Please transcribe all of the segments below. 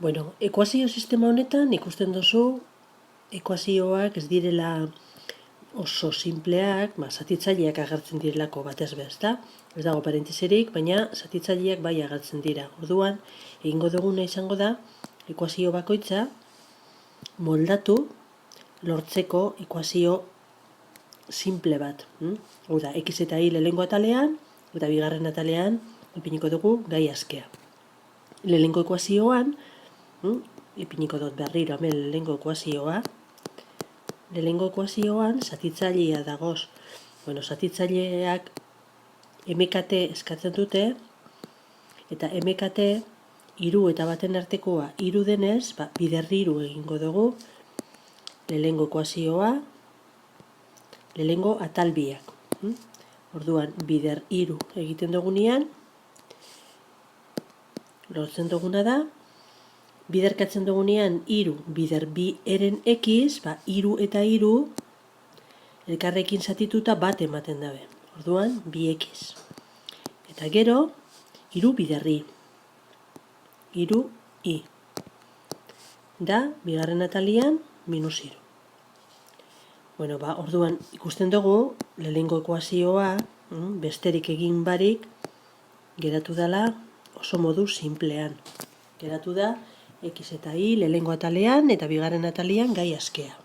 Bueno, ekuazio sistema honetan ikusten duzu ekuazioak ez direla oso simpleak, zatitzaileak agertzen direlako batez be, ezta? Ez dago parentesirik, baina zatitzaileak bai agertzen dira. Orduan, egingo duguna izango da ekuazio bakoitza moldatu lortzeko ekuazio simple bat. Hau da, x eta y lehenengo atalean eta bigarren atalean ipiniko dugu gai askea. Lehenengo ekuazioan, ipiniko dut berriro hemen lehenengo ekuazioa. Lehenengo ekuazioan zatitzailea dagoz. Bueno, zatitzaileak MKT eskatzen dute, eta MKT hiru eta baten artekoa hiru denez, bider hiru egingo dugu lehenengo ekuazioa, lehenengo atal biak. Orduan, bider hiru egiten dugunean, lortzen duguna da, biderkatzen dugunean hiru bider bi eren x, hiru eta hiru elkarrekin zatituta bat ematen dabe. Orduan, 2x. Eta gero, hiru bider i. Hiru i. Da, bigarren atalian, minus hiru. Bueno, orduan ikusten dugu, lehenengo ekuazioa, besterik egin barik, geratu dela oso modu simplean. Geratu da, x eta y lehenengo atalean eta bigarren atalean gai askea.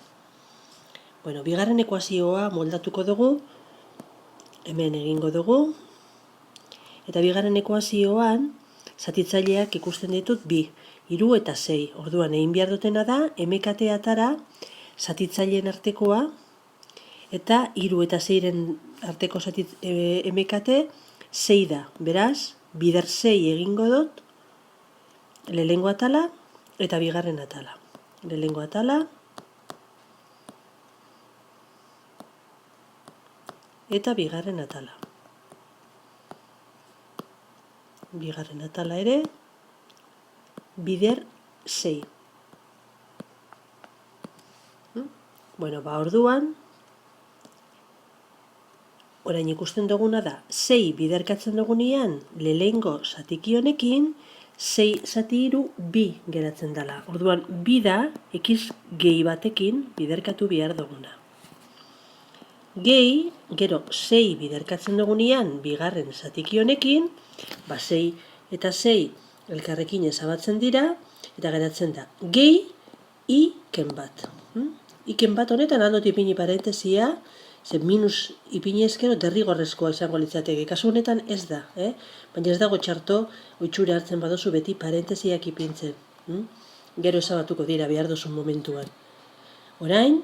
Bueno, bigarren ekuazioa moldatuko dugu, hemen egingo dugu, eta bigarren ekuazioan zatitzaileak ikusten ditut 2, 3 eta 6. Orduan, egin behar dutena da, MKT atara zatitzaileen artekoa, eta 3 eta 6-ren arteko MKT 6 da. Beraz, bider 6 egingo dut, lehenengo atala eta bigarren atala. Lehenengo atala eta bigarren atala. Bigarren atala ere, bider 6. Bueno, orduan, orain ikusten duguna da, 6 biderkatzen dugunean lehenengo zatiki honekin, 6 zati hiru 2 geratzen dela. Orduan, 2 da, x gehi batekin biderkatu behar duguna. Gehi, gero 6 biderkatzen dugunean bigarren zatiki honekin, 6 eta 6 elkarrekin ezabatzen dira, eta geratzen da, gehi iken bat. Iken bat honetan handot ipini parentesia, ze minus ipini ezkero derrigorrezkoa izango litzateke. Kasu honetan ez da, baina ez dago txarto, oitxure hartzen baduzu beti parentesiak ipintzen. Gero ezabatuko dira behar duzun momentuan. Orain,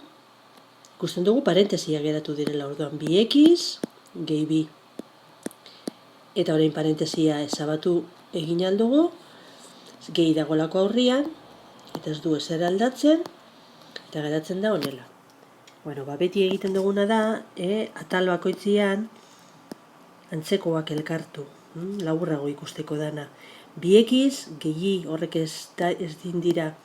ikusten dugu parentesia geratu direla, orduan 2x gehi 2. Eta orain parentesia ezabatu egin aldugu, gehi dagolako aurrian, eta ez du ezer aldatzen, eta geratzen da honela. Bueno, beti egiten duguna da, atal bakoitzian antzekoak elkartu, laburrago ikusteko dana. 2x gehi horrek ez dira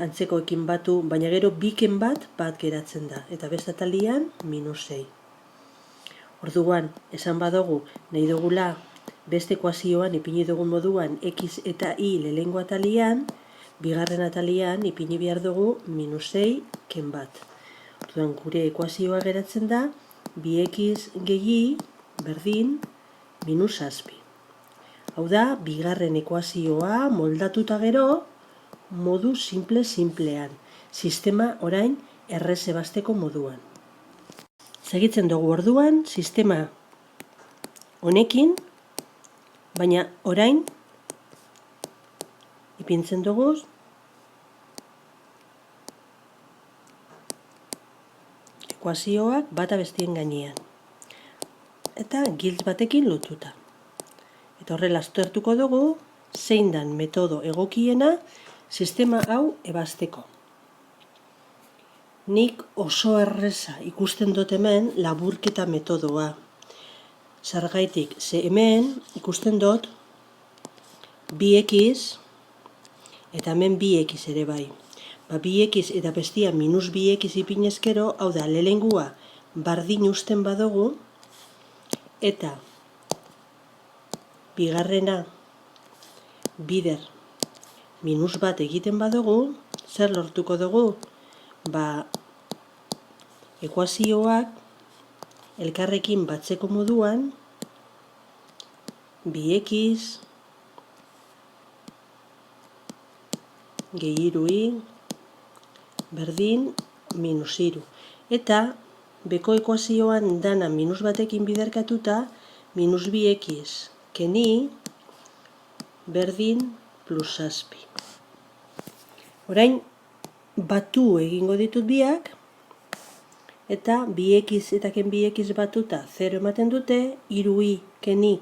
antzekoekin batu, baina gero biken bat geratzen da, eta beste atalian minus 6. Orduan, esan badugu, nahi dugula beste ekuazioan ipini dugun moduan x eta y lehenengo atalian, bigarren atalian ipini behar dugu minus 6 ken bat. Orduan, gure ekuazioa geratzen da 2x gehi berdin minus 7. Hau da, bigarren ekuazioa moldatuta gero modu simplean. Sistema orain errezebasteko moduan. Segitzen dugu orduan, sistema honekin, baina orain ipintzen dugu ekuazioak bata bestien gainean. Eta giltz batekin lotuta. Eta horrela aztertuko dugu, zein dan metodo egokiena sistema hau ebasteko. Nik oso erreza ikusten dut hemen laburketa metodoa. Zergaitik, ze hemen ikusten dut 2x eta hemen 2x ere bai. 2x eta bestia minus 2x ipinezkero, hau da, lehengua bardin usten badugu, eta bigarrena bider minus bat egiten badugu, zer lortuko dugu? Ekuazioak elkarrekin batzeko moduan 2x gehi 3y berdin minus 3. Eta beko ekuazioan dana minus batekin biderkatuta minus 2x keni berdin plus 7. Orain batu egingo ditut biak, eta 2x eta ken 2x batuta 0 ematen dute, 3y keni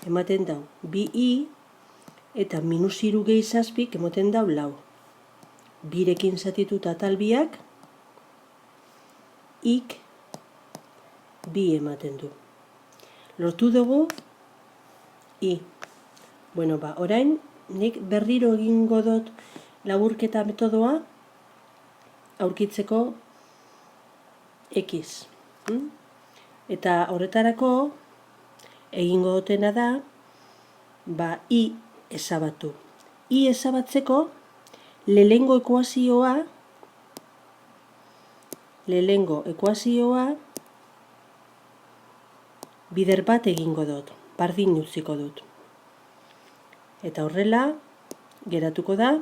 ematen dau 2y, eta minus 3 gehi 7 ematen dau 4. Birekin zatituta atal biak, ik 2 ematen du. Lortu dugu i. Orain nik berriro egingo dut laburketa metodoa aurkitzeko x. Eta horretarako egingo dutena da i ezabatu. I ezabatzeko lehengo ekuazioa bider bat egingo dut, bardin utziko dut. Eta horrela geratuko da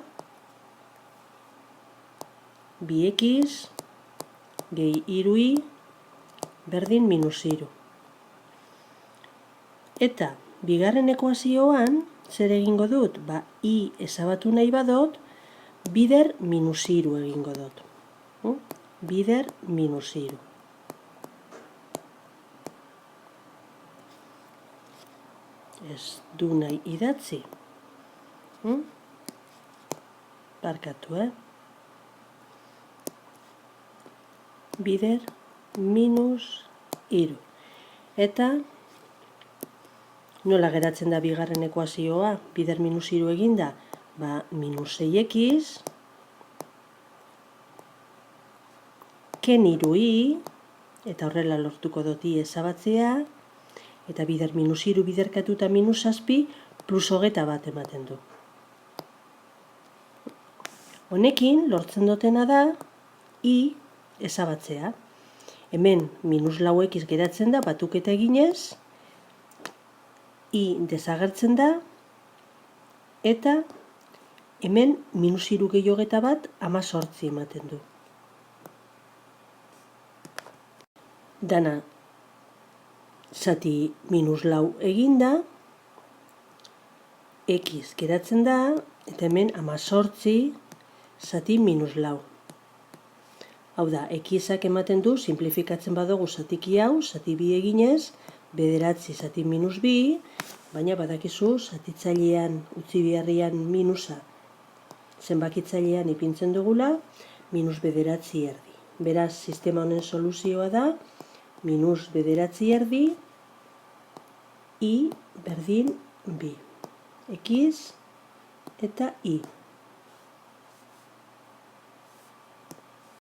2x gehi 3y berdin minus 3. Eta bigarren ekuazioan zer egingo dut? I ezabatu nahi badut, bider minus 3 egingo dut. Bider minus 3. Ez du nahi idatzi. Barkatu, bider minus 3. Eta nola geratzen da bigarren ekuazioa? Bider minus 3 eginda, minus 6x ken 3y, eta horrela lortuko dut i ezabatzea, eta bider minus 3 biderkatuta minus 7 plus 21 ematen du. Honekin lortzen dutena da i ezabatzea. Hemen minus 4x geratzen da batuketa eginez, i desagertzen da, eta hemen minus 3 gehi 21 18 ematen du. Dana zati minus 4 eginda, x geratzen da, eta hemen 18 zati minus 4. Hau da, xak ematen du, simplifikatzen badugu zatiki hau, zati 2 eginez, 9 zati minus 2, baina badakizu zatitzailean utzi beharrian minusa zenbakitzailean ipintzen dugula, minus 9 erdi. Beraz, sistema honen soluzioa da, minus 9 erdi, i berdin 2. X eta i.